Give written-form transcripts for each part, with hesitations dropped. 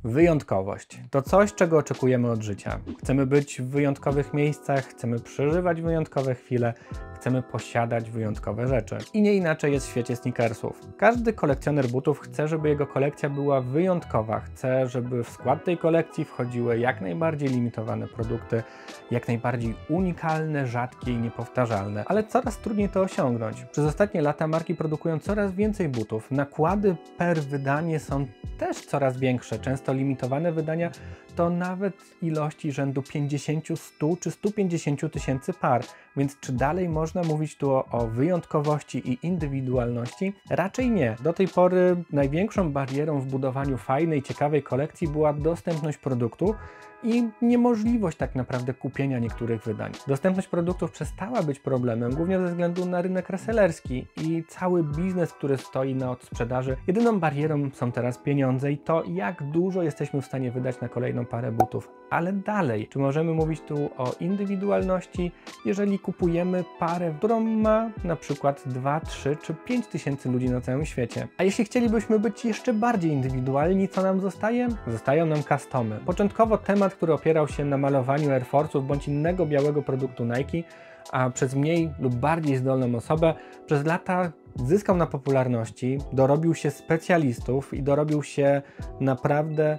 Wyjątkowość to coś, czego oczekujemy od życia. Chcemy być w wyjątkowych miejscach, chcemy przeżywać wyjątkowe chwile, chcemy posiadać wyjątkowe rzeczy. I nie inaczej jest w świecie sneakersów. Każdy kolekcjoner butów chce, żeby jego kolekcja była wyjątkowa. Chce, żeby w skład tej kolekcji wchodziły jak najbardziej limitowane produkty, jak najbardziej unikalne, rzadkie i niepowtarzalne. Ale coraz trudniej to osiągnąć. Przez ostatnie lata marki produkują coraz więcej butów. Nakłady per wydanie są też coraz większe. Często limitowane wydania to nawet ilości rzędu 50, 100 czy 150 tysięcy par. Więc czy dalej można mówić tu o wyjątkowości i indywidualności? Raczej nie. Do tej pory największą barierą w budowaniu fajnej, ciekawej kolekcji była dostępność produktu i niemożliwość tak naprawdę kupienia niektórych wydań. Dostępność produktów przestała być problemem, głównie ze względu na rynek resellerski i cały biznes, który stoi na odsprzedaży. Jedyną barierą są teraz pieniądze i to, jak dużo jesteśmy w stanie wydać na kolejną parę butów. Ale dalej, czy możemy mówić tu o indywidualności, jeżeli kupujemy parę, którą ma na przykład 2, 3 czy 5 tysięcy ludzi na całym świecie? A jeśli chcielibyśmy być jeszcze bardziej indywidualni, co nam zostaje? Zostają nam customy. Początkowo temat, który opierał się na malowaniu Air Force'ów bądź innego białego produktu Nike, a przez mniej lub bardziej zdolną osobę przez lata zyskał na popularności, dorobił się specjalistów i dorobił się naprawdę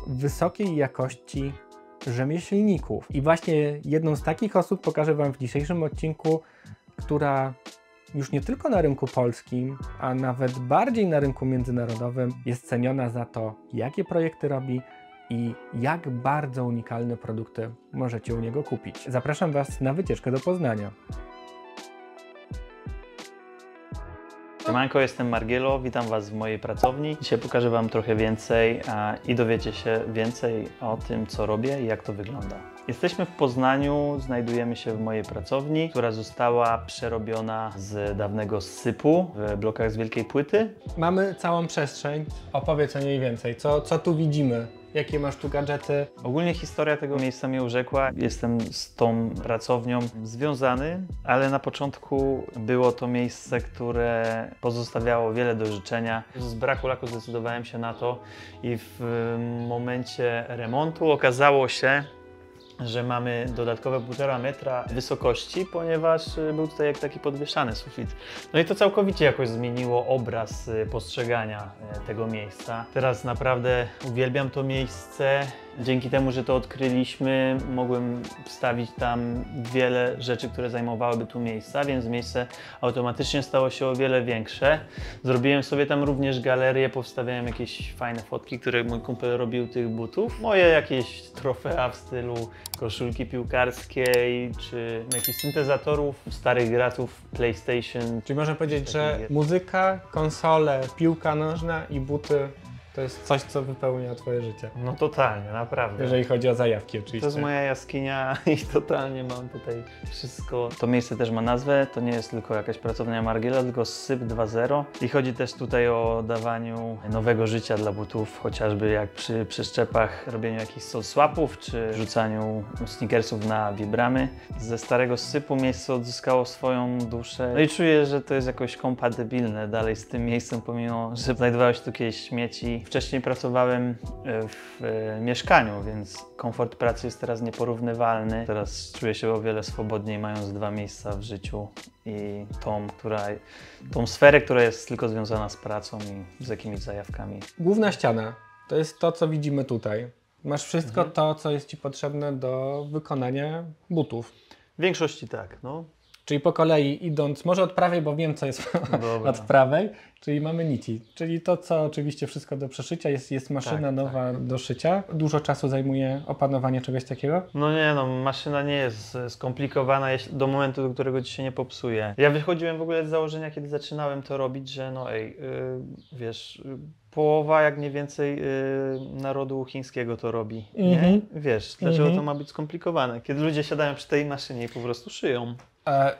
wysokiej jakości rzemieślników. I właśnie jedną z takich osób pokażę Wam w dzisiejszym odcinku, która już nie tylko na rynku polskim, a nawet bardziej na rynku międzynarodowym jest ceniona za to, jakie projekty robi i jak bardzo unikalne produkty możecie u niego kupić. Zapraszam Was na wycieczkę do Poznania. Siemanko, jestem Margielo, witam Was w mojej pracowni. Dzisiaj pokażę Wam trochę więcej i dowiecie się więcej o tym, co robię i jak to wygląda. Jesteśmy w Poznaniu, znajdujemy się w mojej pracowni, która została przerobiona z dawnego sypu w blokach z wielkiej płyty. Mamy całą przestrzeń, opowiedz o niej więcej. Co tu widzimy? Jakie masz tu gadżety? Ogólnie historia tego miejsca mnie urzekła. Jestem z tą pracownią związany, ale na początku było to miejsce, które pozostawiało wiele do życzenia. Z braku laku zdecydowałem się na to i w momencie remontu okazało się, że mamy dodatkowe 1,5 metra wysokości, ponieważ był tutaj jak taki podwieszany sufit. No i to całkowicie jakoś zmieniło obraz postrzegania tego miejsca. Teraz naprawdę uwielbiam to miejsce. Dzięki temu, że to odkryliśmy, mogłem wstawić tam wiele rzeczy, które zajmowałyby tu miejsca, więc miejsce automatycznie stało się o wiele większe. Zrobiłem sobie tam również galerię, powstawiałem jakieś fajne fotki, które mój kumpel robił tych butów. Moje jakieś trofea w stylu koszulki piłkarskiej, czy jakichś syntezatorów, starych gratów PlayStation. Czyli można powiedzieć, że muzyka, konsole, piłka nożna i buty to jest coś, co wypełnia Twoje życie. No totalnie, naprawdę. Jeżeli chodzi o zajawki oczywiście. To jest moja jaskinia i totalnie mam tutaj wszystko. To miejsce też ma nazwę, to nie jest tylko jakaś pracownia Margiela, tylko Syp 2.0 i chodzi też tutaj o dawaniu nowego życia dla butów, chociażby jak przy przeszczepach, robieniu jakichś swapów, czy rzucaniu sneakersów na wibramy. Ze starego sypu miejsce odzyskało swoją duszę. No i czuję, że to jest jakoś kompatybilne dalej z tym miejscem, pomimo że znajdowały się tu kiedyś śmieci. Wcześniej pracowałem w mieszkaniu, więc komfort pracy jest teraz nieporównywalny. Teraz czuję się o wiele swobodniej, mając 2 miejsca w życiu i tą sferę, która jest tylko związana z pracą i z jakimiś zajawkami. Główna ściana to jest to, co widzimy tutaj. Masz wszystko to, co jest Ci potrzebne do wykonania butów. W większości tak, no. Czyli po kolei idąc, może od prawej, bo wiem, co jest od prawej, czyli mamy nici. Czyli to, co oczywiście wszystko do przeszycia, jest maszyna nowa do szycia. Dużo czasu zajmuje opanowanie czegoś takiego? No nie, no maszyna nie jest skomplikowana do momentu, do którego Ci się nie popsuje. Ja wychodziłem w ogóle z założenia, kiedy zaczynałem to robić, że no wiesz... Połowa, jak nie więcej, narodu chińskiego to robi, nie? Wiesz, dlaczego to ma być skomplikowane? Kiedy ludzie siadają przy tej maszynie i po prostu szyją.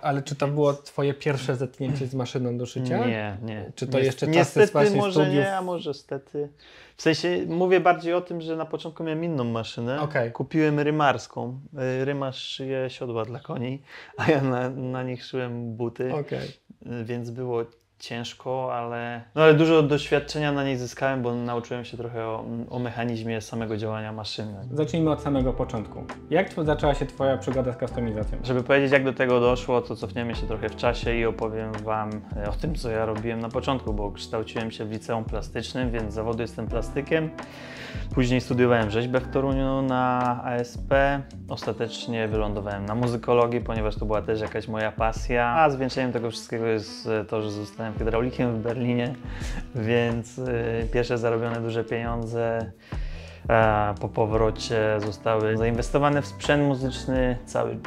Ale czy to było Twoje pierwsze zetknięcie z maszyną do szycia? Nie. Czy to jeszcze niestety, czasy może studiów? nie, a może stety. W sensie mówię bardziej o tym, że na początku miałem inną maszynę. Kupiłem rymarską. Rymarz szyje siodła dla koni, a ja na nich szyłem buty. Więc było ciężko, ale dużo doświadczenia na niej zyskałem, bo nauczyłem się trochę o mechanizmie samego działania maszyny. Zacznijmy od samego początku. Jak zaczęła się Twoja przygoda z kustomizacją? Żeby powiedzieć, jak do tego doszło, to cofniemy się trochę w czasie i opowiem Wam o tym, co ja robiłem na początku, bo kształciłem się w liceum plastycznym, więc z zawodu jestem plastykiem. Później studiowałem rzeźbę w Toruniu na ASP. Ostatecznie wylądowałem na muzykologii, ponieważ to była też jakaś moja pasja. A zwieńczeniem tego wszystkiego jest to, że zostałem hydraulikiem w Berlinie, więc pierwsze zarobione duże pieniądze po powrocie zostały zainwestowane w sprzęt muzyczny. Cały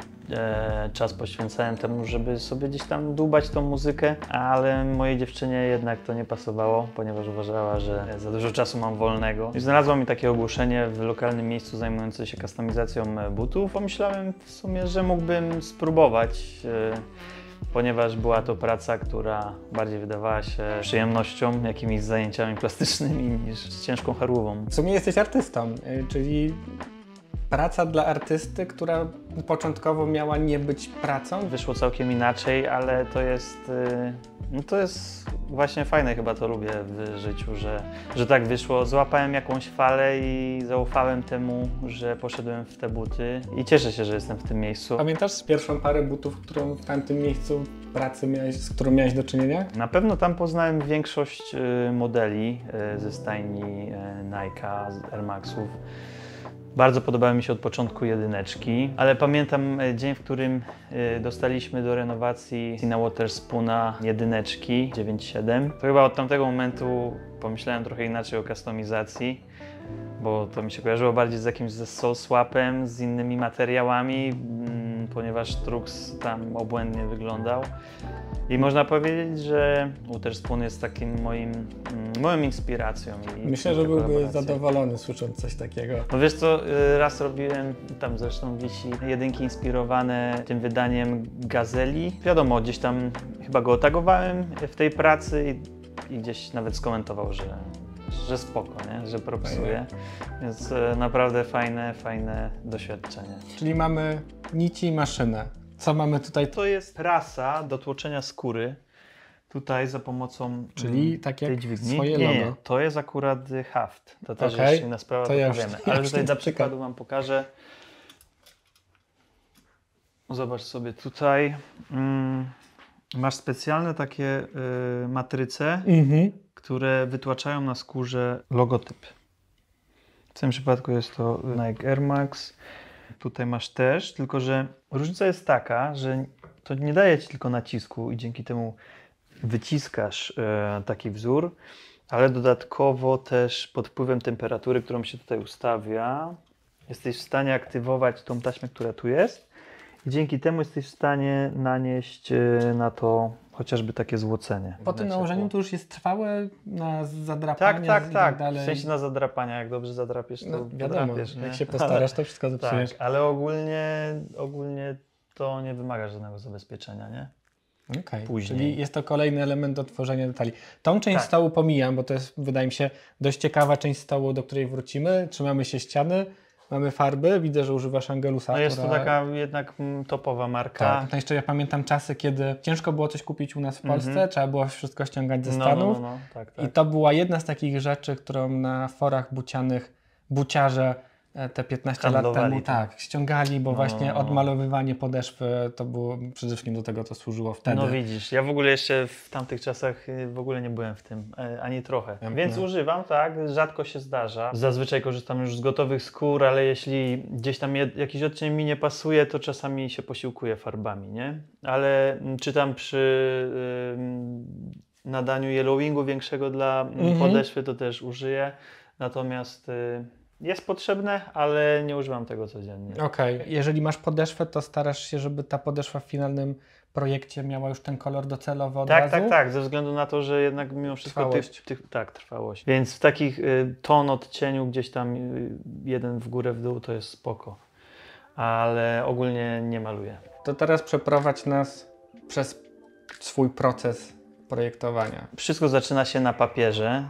czas poświęcałem temu, żeby sobie gdzieś tam dłubać tą muzykę, ale mojej dziewczynie jednak to nie pasowało, ponieważ uważała, że za dużo czasu mam wolnego. I znalazła mi takie ogłoszenie w lokalnym miejscu zajmujące się kustomizacją butów. Pomyślałem w sumie, że mógłbym spróbować, ponieważ była to praca, która bardziej wydawała się przyjemnością, jakimiś zajęciami plastycznymi niż ciężką chorłową. W sumie jesteś artystą, czyli praca dla artysty, która początkowo miała nie być pracą. Wyszło całkiem inaczej, ale to jest właśnie fajne, chyba to lubię w życiu, że tak wyszło. Złapałem jakąś falę i zaufałem temu, że poszedłem w te buty i cieszę się, że jestem w tym miejscu. Pamiętasz pierwszą parę butów, którą w tamtym miejscu pracy z którą miałeś do czynienia? Na pewno tam poznałem większość modeli ze stajni Nike'a, z Air Maxów. Bardzo podobały mi się od początku jedyneczki, ale pamiętam dzień, w którym dostaliśmy do renowacji na Waterspoona jedyneczki 9.7. To chyba od tamtego momentu pomyślałem trochę inaczej o kustomizacji, bo to mi się kojarzyło bardziej z jakimś soul swapem, z innymi materiałami, ponieważ Trux tam obłędnie wyglądał. I można powiedzieć, że Waterspoon jest takim moją inspiracją. Myślę, że byłby zadowolony słysząc coś takiego. No wiesz co, raz robiłem, tam zresztą wisi jedynki inspirowane tym wydaniem Gazeli. Wiadomo, gdzieś tam chyba go otagowałem w tej pracy i gdzieś nawet skomentował, że spoko, nie? Że propsuje. Więc naprawdę fajne doświadczenie. Czyli mamy nici i maszynę. Co mamy tutaj? To jest prasa do tłoczenia skóry. Tutaj za pomocą Czyli tak jak tej dźwigni. swoje logo. Nie, to jest akurat haft. To też Okay. jest inna sprawa, to powiemy. Ale tutaj dla przykładu Wam pokażę. Zobacz sobie tutaj. Masz specjalne takie matryce, które wytłaczają na skórze logotyp. W tym przypadku jest to Nike Air Max. Tutaj masz też, tylko że różnica jest taka, że to nie daje Ci tylko nacisku i dzięki temu wyciskasz taki wzór, ale dodatkowo też pod wpływem temperatury, którą się tutaj ustawia, jesteś w stanie aktywować tą taśmę, która tu jest i dzięki temu jesteś w stanie nanieść na to chociażby takie złocenie. Po tym nałożeniu to już jest trwałe na zadrapanie tak, i tak dalej. W sensie na zadrapania, jak dobrze zadrapiesz, to no, wiadomo, drapiesz, jak się postarasz, to wszystko zepsujesz. Tak, ale ogólnie to nie wymaga żadnego zabezpieczenia, nie? Okay. Później. Czyli jest to kolejny element do tworzenia detali. Tą część stołu pomijam, bo to jest, wydaje mi się, dość ciekawa część stołu, do której wrócimy. Trzymamy się ściany, mamy farby, widzę, że używasz Angelusa. No jest to taka jednak topowa marka. Tak, to jeszcze ja pamiętam czasy, kiedy ciężko było coś kupić u nas w Polsce, trzeba było wszystko ściągać ze Stanów. Tak. I to była jedna z takich rzeczy, którą na forach bucianych buciarze te 15 lat temu ściągali, bo właśnie odmalowywanie podeszwy to było przede wszystkim do tego, to służyło wtedy. No widzisz, ja w ogóle jeszcze w tamtych czasach w ogóle nie byłem w tym, ani trochę. Więc używam, tak, rzadko się zdarza. Zazwyczaj korzystam już z gotowych skór, ale jeśli gdzieś tam jakiś odcień mi nie pasuje, to czasami się posiłkuję farbami, nie? Ale czy tam przy nadaniu yellowingu większego dla podeszwy to też użyję. Natomiast jest potrzebne, ale nie używam tego codziennie. Okej. Jeżeli masz podeszwę, to starasz się, żeby ta podeszwa w finalnym projekcie miała już ten kolor docelowy od razu? Tak, ze względu na to, że jednak mimo wszystko trwałość. Trwałość. Więc w takich ton odcieniu gdzieś tam jeden w górę, w dół to jest spoko. Ale ogólnie nie maluję. To teraz przeprowadź nas przez swój proces projektowania. Wszystko zaczyna się na papierze.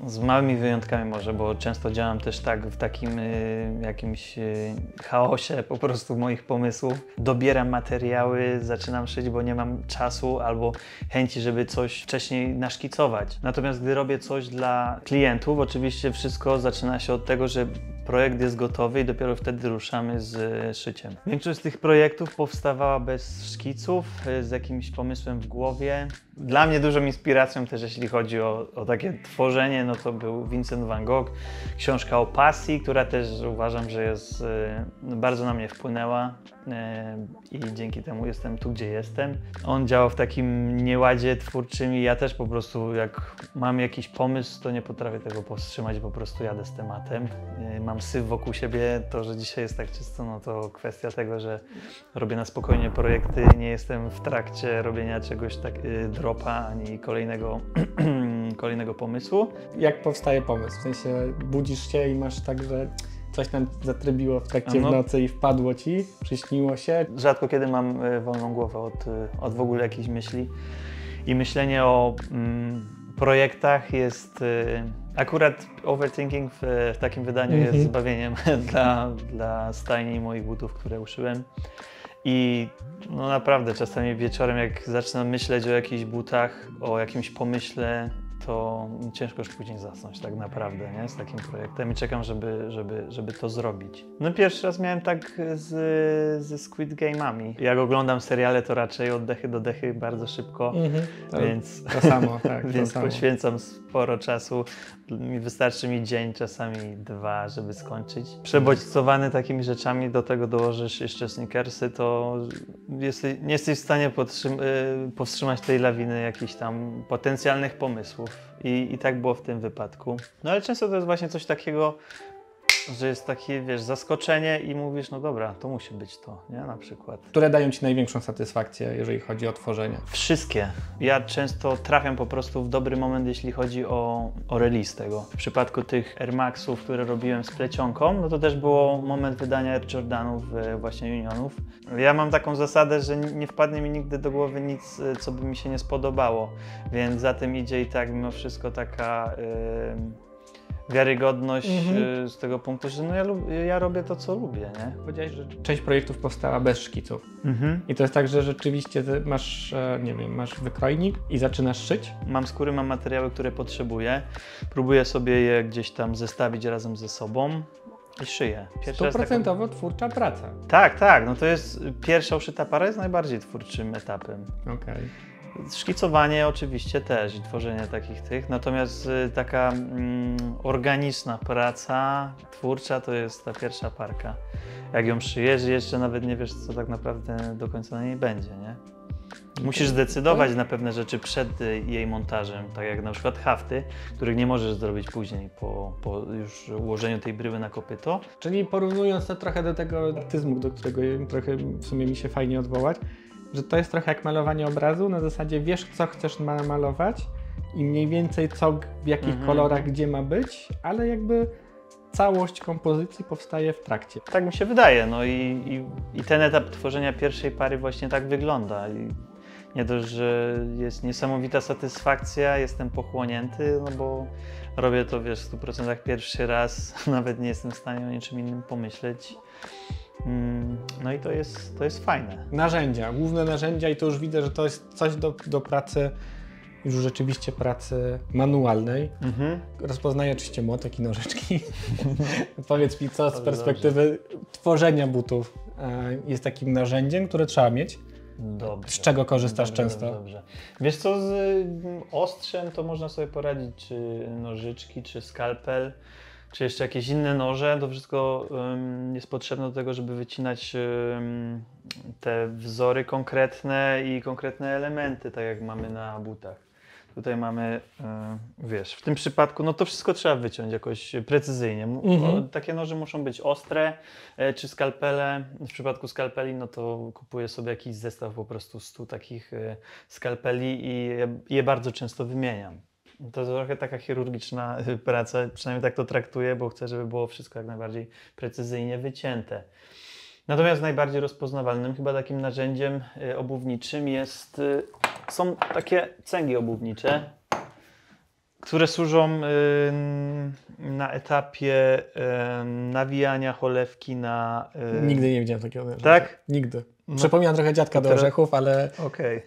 Z małymi wyjątkami może, bo często działam też tak w takim jakimś chaosie po prostu moich pomysłów. Dobieram materiały, zaczynam szyć, bo nie mam czasu albo chęci, żeby coś wcześniej naszkicować. Natomiast gdy robię coś dla klientów, oczywiście wszystko zaczyna się od tego, że projekt jest gotowy i dopiero wtedy ruszamy z szyciem. Większość z tych projektów powstawała bez szkiców, z jakimś pomysłem w głowie. Dla mnie dużą inspiracją też, jeśli chodzi o takie tworzenie, no to był Vincent van Gogh, książka o pasji, która też uważam, że jest, bardzo na mnie wpłynęła i dzięki temu jestem tu, gdzie jestem. On działał w takim nieładzie twórczym i ja też po prostu, jak mam jakiś pomysł, to nie potrafię tego powstrzymać, po prostu jadę z tematem. Mam syf wokół siebie, to, że dzisiaj jest tak czysto, no to kwestia tego, że robię na spokojnie projekty, nie jestem w trakcie robienia czegoś tak dropa, ani kolejnego pomysłu. Jak powstaje pomysł? W sensie budzisz się i masz tak, że coś tam zatrybiło w trakcie w nocy i wpadło ci, przyśniło się? Rzadko kiedy mam wolną głowę od w ogóle jakichś myśli i myślenie o projektach jest... Akurat overthinking w takim wydaniu jest zbawieniem dla stajni moich butów, które uszyłem. I no naprawdę czasami wieczorem, jak zaczynam myśleć o jakichś butach, o jakimś pomyśle, to ciężko już później zasnąć tak naprawdę, nie? Z takim projektem i czekam, żeby to zrobić. No pierwszy raz miałem tak ze Squid Game'ami. Jak oglądam seriale, to raczej od dechy do dechy bardzo szybko, więc to samo, tak. więc poświęcam sporo czasu. Wystarczy mi dzień, czasami 2, żeby skończyć. Przebodźcowany takimi rzeczami, do tego dołożysz jeszcze sneakersy, to nie jesteś w stanie powstrzymać tej lawiny jakichś tam potencjalnych pomysłów. I tak było w tym wypadku. No ale często to jest właśnie coś takiego, że jest takie, wiesz, zaskoczenie i mówisz, no dobra, to musi być to, nie? Na przykład. Które dają ci największą satysfakcję, jeżeli chodzi o tworzenie? Wszystkie. Ja często trafiam po prostu w dobry moment, jeśli chodzi o release tego. W przypadku tych Air Maxów, które robiłem z plecionką, no to też było moment wydania Air Jordanów, właśnie Unionów. Ja mam taką zasadę, że nie wpadnie mi nigdy do głowy nic, co by mi się nie spodobało, więc za tym idzie i tak mimo wszystko taka... wiarygodność z tego punktu, że no ja robię to, co lubię, nie? Powiedziałeś, że część projektów powstała bez szkiców. I to jest tak, że rzeczywiście masz, nie wiem, masz wykrojnik i zaczynasz szyć? Mam skóry, mam materiały, które potrzebuję. Próbuję sobie je gdzieś tam zestawić razem ze sobą i szyję. 100% twórcza praca. Tak. No to jest pierwsza uszyta para jest najbardziej twórczym etapem. Okej. Szkicowanie oczywiście też i tworzenie takich natomiast taka organiczna praca twórcza to jest ta pierwsza parka. Jak ją szyjesz, jeszcze nawet nie wiesz, co tak naprawdę do końca na niej będzie, nie? Musisz zdecydować na pewne rzeczy przed jej montażem, tak jak na przykład hafty, których nie możesz zrobić później po już ułożeniu tej bryły na kopyto. Czyli porównując to trochę do tego artyzmu, do którego trochę w sumie mi się fajnie odwołać, że to jest trochę jak malowanie obrazu, na zasadzie wiesz, co chcesz namalować i mniej więcej co, w jakich kolorach, gdzie ma być, ale jakby całość kompozycji powstaje w trakcie. Tak mi się wydaje, no i ten etap tworzenia pierwszej pary właśnie tak wygląda. I nie dość, że jest niesamowita satysfakcja, jestem pochłonięty, no bo robię to, wiesz, w 100% pierwszy raz, nawet nie jestem w stanie o niczym innym pomyśleć. No i to jest fajne. Narzędzia, główne narzędzia i to już widzę, że to jest coś do pracy, już rzeczywiście pracy manualnej. Rozpoznaję oczywiście młotek i nożyczki. Powiedz mi, co z perspektywy tworzenia butów jest takim narzędziem, które trzeba mieć? Dobrze. Z czego korzystasz często? Dobrze. Wiesz co, z ostrzem to można sobie poradzić, czy nożyczki, czy skalpel, czy jeszcze jakieś inne noże. To wszystko jest potrzebne do tego, żeby wycinać te wzory konkretne i konkretne elementy, tak jak mamy na butach. Tutaj mamy, wiesz, w tym przypadku, no to wszystko trzeba wyciąć jakoś precyzyjnie. Takie noże muszą być ostre, czy skalpele. W przypadku skalpeli, no to kupuję sobie jakiś zestaw po prostu 100 takich skalpeli i je bardzo często wymieniam. To jest trochę taka chirurgiczna praca, przynajmniej tak to traktuję, bo chcę, żeby było wszystko jak najbardziej precyzyjnie wycięte. Natomiast najbardziej rozpoznawalnym chyba takim narzędziem obuwniczym są takie cęgi obuwnicze, które służą na etapie nawijania cholewki na... Nigdy nie widziałem takiego narzędzia. Tak? Nigdy. No, Przypominam trochę dziadka do orzechów,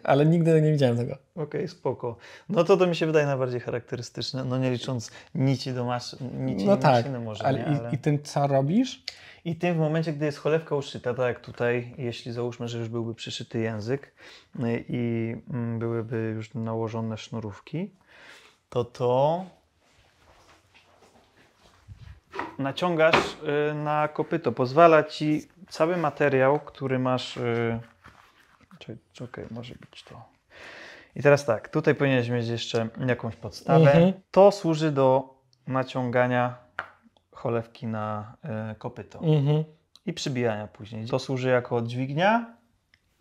ale nigdy nie widziałem tego. Okej, spoko. No to mi się wydaje najbardziej charakterystyczne, no nie licząc nici do maszyny może, ale nie? I tym co robisz? I tym w momencie, gdy jest cholewka uszyta, tak jak tutaj, jeśli załóżmy, że już byłby przyszyty język i byłyby już nałożone sznurówki, to naciągasz na kopyto. Pozwala ci cały materiał, który masz... Czekaj, może być to. I teraz tak, tutaj powinieneś mieć jeszcze jakąś podstawę. To służy do naciągania cholewki na kopyto i przybijania później. To służy jako dźwignia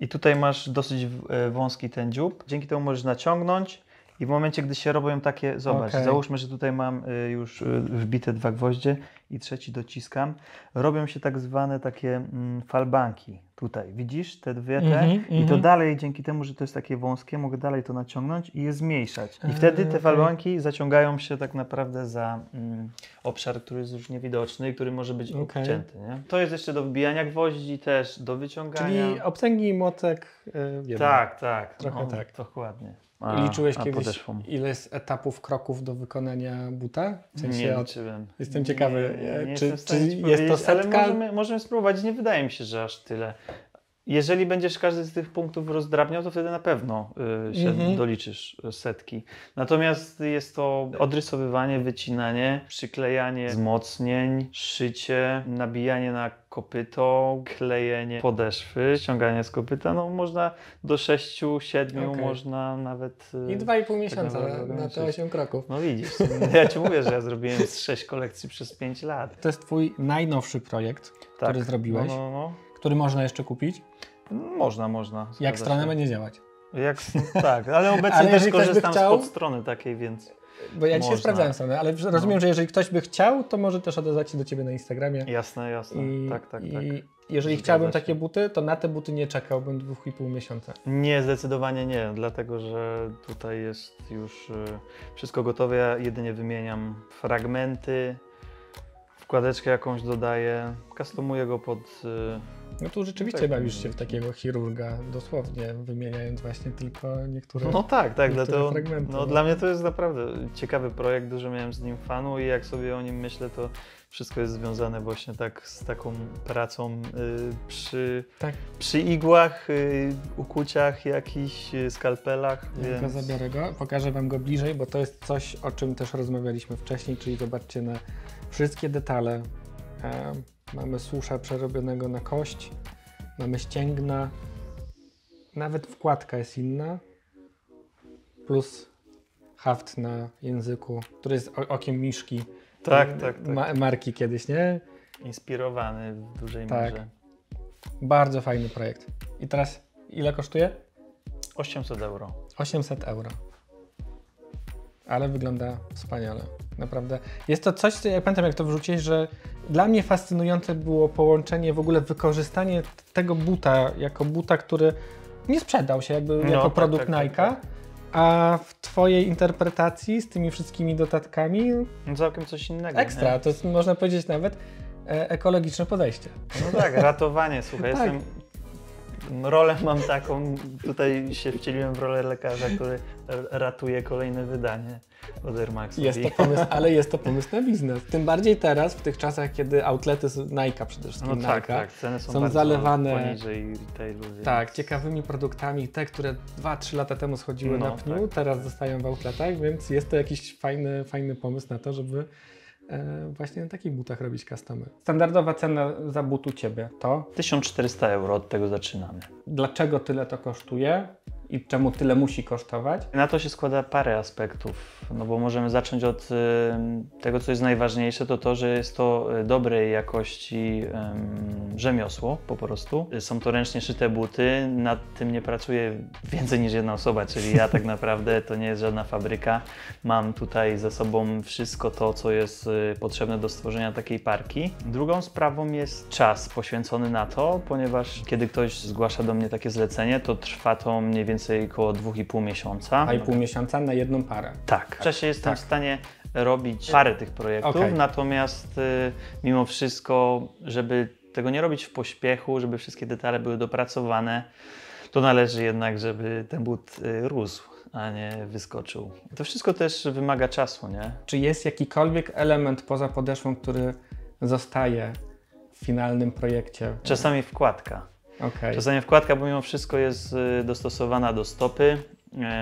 i tutaj masz dosyć wąski ten dziób. Dzięki temu możesz naciągnąć i w momencie, gdy się robią takie, zobacz, załóżmy, że tutaj mam już wbite 2 gwoździe i trzeci dociskam. Robią się tak zwane takie falbanki. Tutaj, widzisz te dwie i to dalej, dzięki temu, że to jest takie wąskie, mogę dalej to naciągnąć i je zmniejszać. I wtedy te falbanki zaciągają się tak naprawdę za obszar, który jest już niewidoczny i który może być obcięty. Nie? To jest jeszcze do wbijania gwoździ też, do wyciągania. Czyli obcęgi i młotek Tak. Trochę tak. Dokładnie. Liczyłeś kiedyś, ile jest etapów, kroków do wykonania buta? W sensie nie liczyłem. Jestem ciekawy, czy jest to setka? Ale możemy spróbować, nie wydaje mi się, że aż tyle. Jeżeli będziesz każdy z tych punktów rozdrabniał, to wtedy na pewno się doliczysz setki. Natomiast jest to odrysowywanie, wycinanie, przyklejanie wzmocnień, szycie, nabijanie na kopyto, klejenie podeszwy, ściąganie z kopyta. No można do 6, 7, można nawet... I 2,5 miesiąca na te 8 kroków. No widzisz, ja Ci mówię, że ja zrobiłem 6 kolekcji przez 5 lat. To jest Twój najnowszy projekt, który zrobiłeś, który można jeszcze kupić? Można. Jak strona będzie działać? Tak, ale obecnie też korzystam z podstrony takiej, więc... Bo ja dzisiaj sprawdzałem stronę, ale rozumiem, że jeżeli ktoś by chciał, to może też odezwać się do Ciebie na Instagramie. Jasne. Tak. I jeżeli chciałbym takie buty, to na te buty nie czekałbym 2,5 miesiąca. Nie, zdecydowanie nie, dlatego że tutaj jest już wszystko gotowe. Ja jedynie wymieniam fragmenty, wkładeczkę jakąś dodaję, customuję go pod... No tu rzeczywiście bawisz się w takiego chirurga, dosłownie wymieniając właśnie tylko niektóre dlatego fragmenty. No, dla mnie to jest naprawdę ciekawy projekt, dużo miałem z nim fanu i jak sobie o nim myślę, to wszystko jest związane właśnie tak z taką pracą przy igłach, ukuciach, jakichś skalpelach. Tylko zabiorę go, pokażę Wam go bliżej, bo to jest coś, o czym też rozmawialiśmy wcześniej, czyli zobaczcie na wszystkie detale. Mamy susza przerobionego na kość, mamy ścięgna, nawet wkładka jest inna, plus haft na języku, który jest okiem miszki. Tak. Marki kiedyś, nie? Inspirowany w dużej mierze. Bardzo fajny projekt. I teraz ile kosztuje? 800 euro. 800 euro. Ale wygląda wspaniale. Naprawdę. Jest to coś, ja pamiętam jak to wrzuciłeś, że dla mnie fascynujące było połączenie, w ogóle wykorzystanie tego buta jako buta, który nie sprzedał się jako produkt Nike'a, a w Twojej interpretacji z tymi wszystkimi dodatkami całkiem coś innego. Ekstra, nie? to jest, można powiedzieć nawet ekologiczne podejście. No tak, ratowanie, słuchaj, rolę mam taką, tutaj się wcieliłem w rolę lekarza, który ratuje kolejne wydanie od Air Maxu. Jest to pomysł, ale jest to pomysł na biznes. Tym bardziej teraz, w tych czasach, kiedy outlety Nike'a przede wszystkim ceny są zalewane poniżej retailu. Więc... Tak, ciekawymi produktami, te, które 2-3 lata temu schodziły na pniu, teraz zostają w outletach, więc jest to jakiś fajny pomysł na to, żeby właśnie na takich butach robić customy. Standardowa cena za but u Ciebie to? 1400 euro, od tego zaczynamy. Dlaczego tyle to kosztuje i czemu tyle musi kosztować? Na to się składa parę aspektów, no bo możemy zacząć od tego, co jest najważniejsze, to że jest to dobrej jakości rzemiosło po prostu. Są to ręcznie szyte buty, nad tym nie pracuje więcej niż jedna osoba, czyli ja tak naprawdę, to nie jest żadna fabryka. Mam tutaj ze sobą wszystko to, co jest potrzebne do stworzenia takiej parki. Drugą sprawą jest czas poświęcony na to, ponieważ kiedy ktoś zgłasza do mnie takie zlecenie, to trwa to mniej więcej więcej około 2,5 miesiąca. 2,5 miesiąca na jedną parę. Tak. W czasie jestem Tak. w stanie robić parę tych projektów, natomiast mimo wszystko, żeby tego nie robić w pośpiechu, żeby wszystkie detale były dopracowane, to należy jednak, żeby ten but rósł, a nie wyskoczył. To wszystko też wymaga czasu, nie? Czy jest jakikolwiek element poza podeszwą, który zostaje w finalnym projekcie? Czasami wkładka. Okay. Czasami wkładka, bo mimo wszystko jest dostosowana do stopy,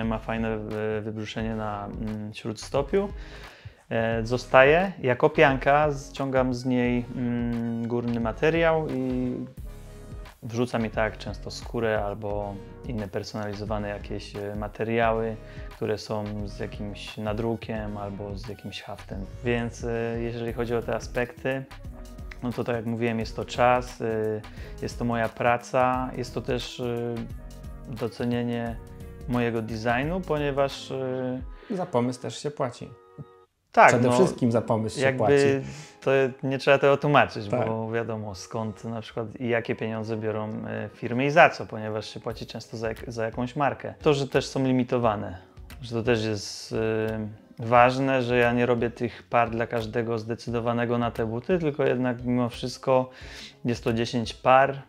ma fajne wybrzuszenie na śródstopiu. Zostaje. Jako pianka ściągam z niej górny materiał i wrzucam mi tak często skórę albo inne personalizowane jakieś materiały, które są z jakimś nadrukiem albo z jakimś haftem. Więc jeżeli chodzi o te aspekty, no to tak jak mówiłem, jest to czas, jest to moja praca, jest to też docenienie mojego designu, ponieważ... Za pomysł też się płaci. Tak, Przede wszystkim za pomysł się płaci. To nie trzeba tego tłumaczyć, tak. Bo wiadomo skąd na przykład i jakie pieniądze biorą firmy i za co, ponieważ się płaci często za jakąś markę. To, że też są limitowane, że to też jest ważne, że ja nie robię tych par dla każdego zdecydowanego na te buty, tylko jednak mimo wszystko jest to 10 par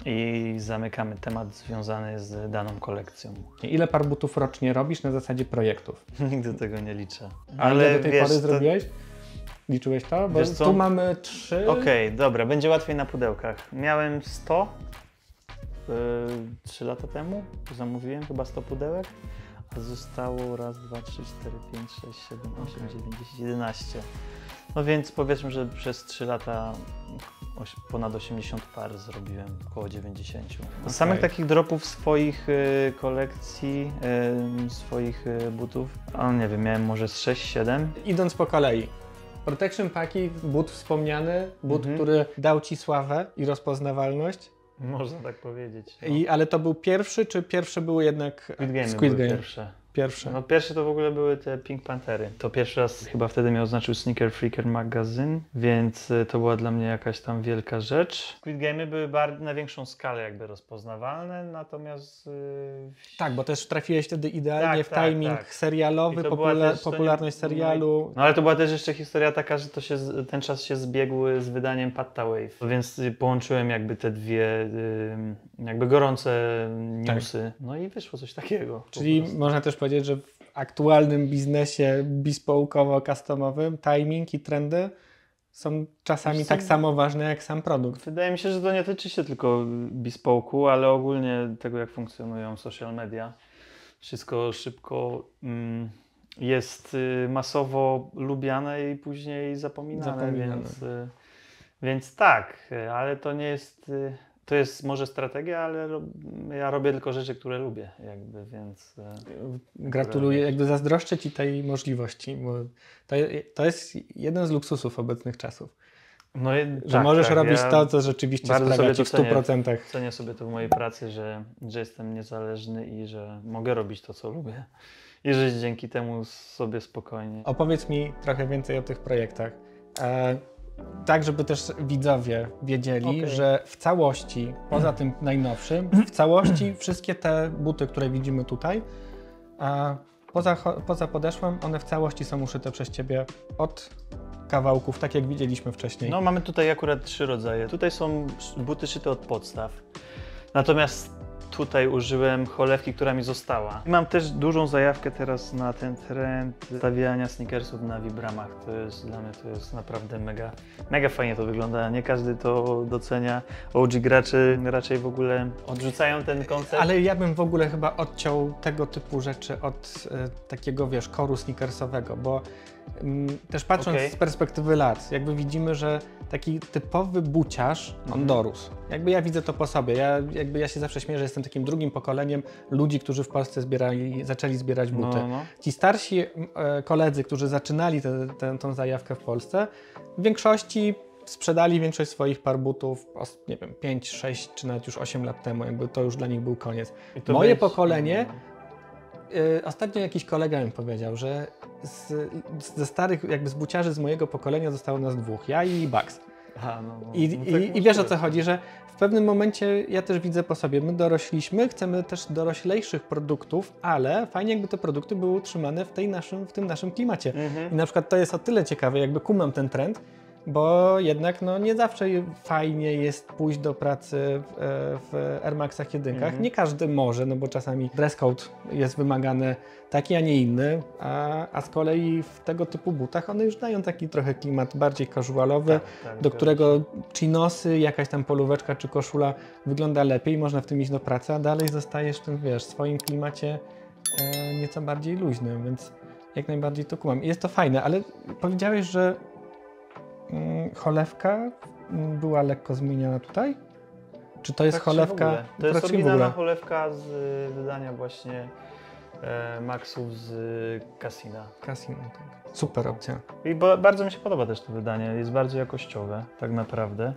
i zamykamy temat związany z daną kolekcją. Ile par butów rocznie robisz na zasadzie projektów? Nigdy tego nie liczę. Ale ile do tej pory zrobiłeś? Liczyłeś to? Bo tu mamy 3. Okej, dobra, będzie łatwiej na pudełkach. Miałem 100 3 lata temu, zamówiłem chyba 100 pudełek, a zostało raz, 2, 3, 4, 5, 6, 7, 8, 9, 10, 11. No więc powiedzmy, że przez 3 lata ponad 80 par zrobiłem, około 90. Samych takich dropów swoich kolekcji, swoich butów, nie wiem, miałem może z 6-7. Idąc po kolei. Protection Paki, but wspomniany, but, który dał Ci sławę i rozpoznawalność. Można tak powiedzieć. No. Ale to był pierwszy, czy pierwsze były jednak Squid Game? Pierwsze. No pierwsze to w ogóle były te Pink Panthery. To pierwszy raz chyba wtedy mnie oznaczył Sneaker Freaker Magazine, więc to była dla mnie jakaś tam wielka rzecz. Squid Game'y były na większą skalę jakby rozpoznawalne, natomiast... Tak, bo też trafiłeś wtedy idealnie w timing serialowy, popularność serialu. No ale to była też jeszcze historia taka, że ten czas się zbiegł z wydaniem Patta Wave, więc połączyłem jakby te dwie jakby gorące newsy. No i wyszło coś takiego. Czyli można też powiedzieć, że w aktualnym biznesie bespoke'owo-customowym timing i trendy są czasami tak samo ważne jak sam produkt. Wydaje mi się, że to nie tyczy się tylko bespoke'u, ale ogólnie tego, jak funkcjonują social media. Wszystko szybko jest masowo lubiane i później zapominane. Więc tak, ale to nie jest... To jest może strategia, ale ja robię tylko rzeczy, które lubię, jakby, więc... Gratuluję, jakby zazdroszczę Ci tej możliwości, bo to jest jeden z luksusów obecnych czasów. No, że możesz robić to, co rzeczywiście sprawia Ci w 100%. Cenię sobie to w mojej pracy, że jestem niezależny i że mogę robić to, co lubię. I żyć dzięki temu sobie spokojnie. Opowiedz mi trochę więcej o tych projektach. Tak, żeby też widzowie wiedzieli, że w całości, poza tym najnowszym, w całości wszystkie te buty, które widzimy tutaj, poza podeszwą, one w całości są uszyte przez Ciebie od kawałków, tak jak widzieliśmy wcześniej. No mamy tutaj akurat 3 rodzaje. Tutaj są buty szyte od podstaw. Natomiast tutaj użyłem cholewki, która mi została. Mam też dużą zajawkę teraz na ten trend stawiania sneakersów na vibramach. Dla mnie to jest naprawdę mega fajnie to wygląda. Nie każdy to docenia. OG gracze raczej w ogóle odrzucają ten koncept. Ale ja bym w ogóle chyba odciął tego typu rzeczy od takiego, wiesz, koru sneakersowego, bo też patrząc z perspektywy lat, jakby widzimy, że taki typowy buciarz, on dorósł. Jakby ja widzę to po sobie. Ja się zawsze śmieję, że jestem takim drugim pokoleniem ludzi, którzy w Polsce zaczęli zbierać buty. Ci starsi koledzy, którzy zaczynali tą zajawkę w Polsce, w większości sprzedali większość swoich par butów, nie wiem, 5, 6 czy nawet już 8 lat temu, jakby to już dla nich był koniec. Moje pokolenie, ostatnio jakiś kolega mi powiedział, że ze starych, jakby z buciarzy z mojego pokolenia zostało nas 2, ja i Bugs. I wiesz o co chodzi, że w pewnym momencie ja też widzę po sobie, my dorośliśmy, chcemy też doroślejszych produktów, ale fajnie jakby te produkty były utrzymane w tym naszym klimacie. I na przykład to jest o tyle ciekawe, jakby kumam ten trend, bo jednak no, nie zawsze fajnie jest pójść do pracy w Air Maxach 1. Nie każdy może, no bo czasami dress code jest wymagany taki, a nie inny, a z kolei w tego typu butach one już dają taki trochę klimat bardziej casualowy, do którego chinosy, jakaś tam polóweczka czy koszula wygląda lepiej, można w tym iść do pracy, a dalej zostajesz w tym, wiesz, swoim klimacie nieco bardziej luźnym, więc jak najbardziej to kumam. Jest to fajne, ale powiedziałeś, że cholewka była lekko zmieniona tutaj? Czy to jest cholewka? To jest oryginalna cholewka z wydania właśnie Maxów z Cassina. Cassina, tak. Super opcja. I bardzo mi się podoba też to wydanie, jest bardzo jakościowe tak naprawdę,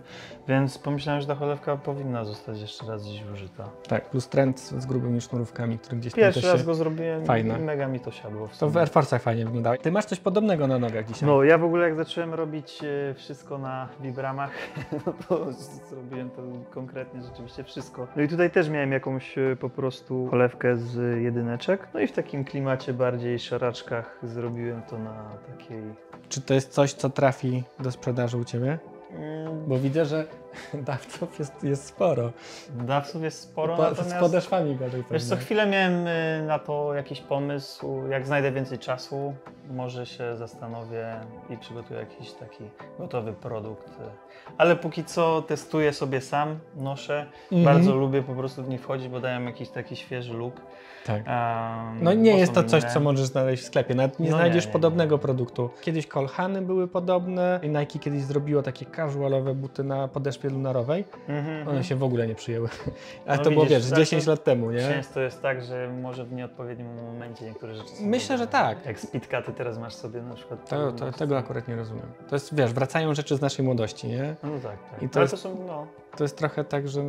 więc pomyślałem, że ta cholewka powinna zostać jeszcze raz gdzieś użyta. Tak, plus trend z grubymi sznurówkami, który gdzieś Pierwszy raz go zrobiłem fajne. I mega mi to siadło. To w Air Force'ach fajnie wyglądało. Ty masz coś podobnego na nogach dzisiaj. No ja w ogóle jak zacząłem robić wszystko na Vibramach, no to zrobiłem to konkretnie rzeczywiście wszystko. No i tutaj też miałem jakąś po prostu cholewkę z jedyneczek, no i w takim klimacie bardziej szaraczkach zrobiłem to na takiej... Czy to jest coś, co trafi do sprzedaży u Ciebie? Bo widzę, że dawców jest sporo. Dawców jest sporo, natomiast... Z podeszwami gorzej. Wiesz, co chwilę miałem na to jakiś pomysł, jak znajdę więcej czasu, może się zastanowię i przygotuję jakiś taki gotowy produkt. Ale póki co testuję sobie sam, noszę. Bardzo lubię po prostu w nich wchodzić, bo dają jakiś taki świeży look. Tak. No nie jest to coś, co możesz znaleźć w sklepie. Nawet nie znajdziesz podobnego produktu. Kiedyś Colhany były podobne i Nike kiedyś zrobiło takie casualowe buty na podeszwie lunarowej. One się w ogóle nie przyjęły. Ale to było, wiesz, 10 lat temu, nie? Często jest tak, że może w nieodpowiednim momencie niektóre rzeczy są Myślę, że tak. Jak speedcuty teraz masz sobie na przykład. Tego akurat nie rozumiem. To jest, wiesz, wracają rzeczy z naszej młodości, nie? No tak. I to jest trochę tak, że...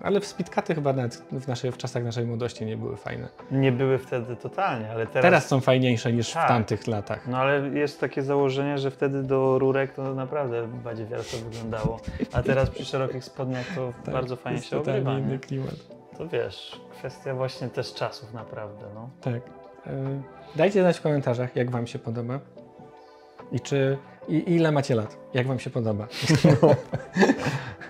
Ale w speedcuty chyba nawet w czasach naszej młodości nie były fajne. Nie były wtedy totalnie, ale teraz są fajniejsze niż w tamtych latach. No ale jest takie założenie, że wtedy do rurek to naprawdę bardziej to wyglądało. A teraz przy szerokich spodniach to bardzo fajnie się ogrywa. To inny klimat. To wiesz, kwestia właśnie też czasów naprawdę, no. Tak. Dajcie znać w komentarzach, jak Wam się podoba. I ile macie lat? Jak Wam się podoba?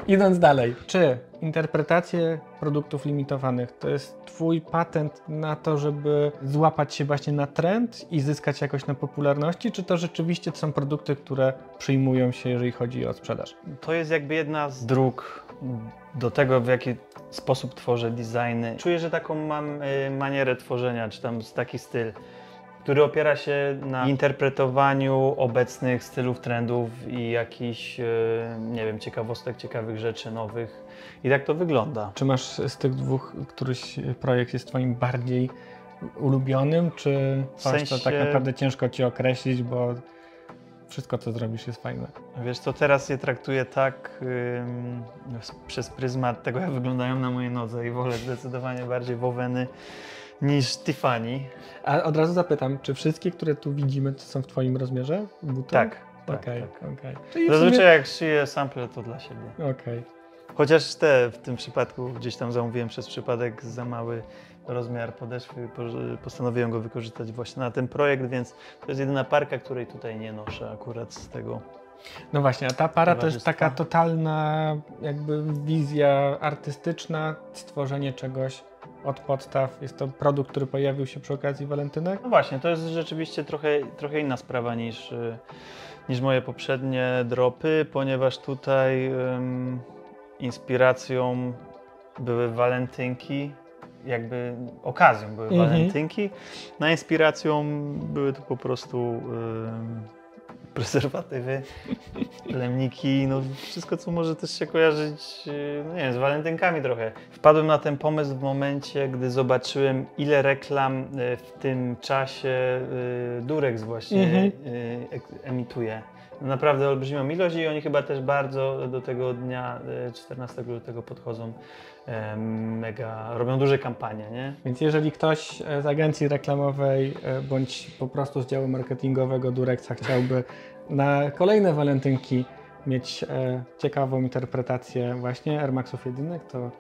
Idąc dalej, czy interpretacje produktów limitowanych to jest Twój patent na to, żeby złapać się właśnie na trend i zyskać jakoś na popularności, czy to rzeczywiście są produkty, które przyjmują się, jeżeli chodzi o sprzedaż? To jest jakby jedna z dróg do tego, w jaki sposób tworzę designy. Czuję, że taką mam manierę tworzenia, czy tam taki styl, który opiera się na interpretowaniu obecnych stylów, trendów i jakichś, nie wiem, ciekawostek, ciekawych rzeczy, nowych. I tak to wygląda. Czy masz z tych dwóch, któryś projekt jest Twoim bardziej ulubionym, czy coś, co tak naprawdę ciężko Ci określić, bo wszystko, co zrobisz, jest fajne? Wiesz co, teraz je traktuję tak przez pryzmat tego, jak wyglądają na mojej nodze i wolę zdecydowanie bardziej woweny niż Tiffany. A od razu zapytam, czy wszystkie, które tu widzimy, to są w Twoim rozmiarze buty? Tak. Okej. Zazwyczaj jak szyję sample, to dla siebie. Okej. Chociaż w tym przypadku gdzieś tam zamówiłem przez przypadek za mały rozmiar podeszwy, postanowiłem go wykorzystać właśnie na ten projekt, więc to jest jedyna parka, której tutaj nie noszę akurat z tego. No właśnie, a ta para to jest taka totalna jakby wizja artystyczna, stworzenie czegoś od podstaw. Jest to produkt, który pojawił się przy okazji walentynek? No właśnie, to jest rzeczywiście trochę inna sprawa niż moje poprzednie dropy, ponieważ tutaj inspiracją były walentynki, jakby okazją były walentynki, na inspiracją były to po prostu prezerwatywy, lemniki, no wszystko, co może też się kojarzyć, no nie wiem, z walentynkami trochę. Wpadłem na ten pomysł w momencie, gdy zobaczyłem, ile reklam w tym czasie Durex właśnie emituje. Naprawdę olbrzymią ilość i oni chyba też bardzo do tego dnia 14 lutego podchodzą, mega, robią duże kampanie, nie? Więc jeżeli ktoś z agencji reklamowej bądź po prostu z działu marketingowego Durexa chciałby na kolejne walentynki mieć ciekawą interpretację właśnie Air Maxów jedynek, to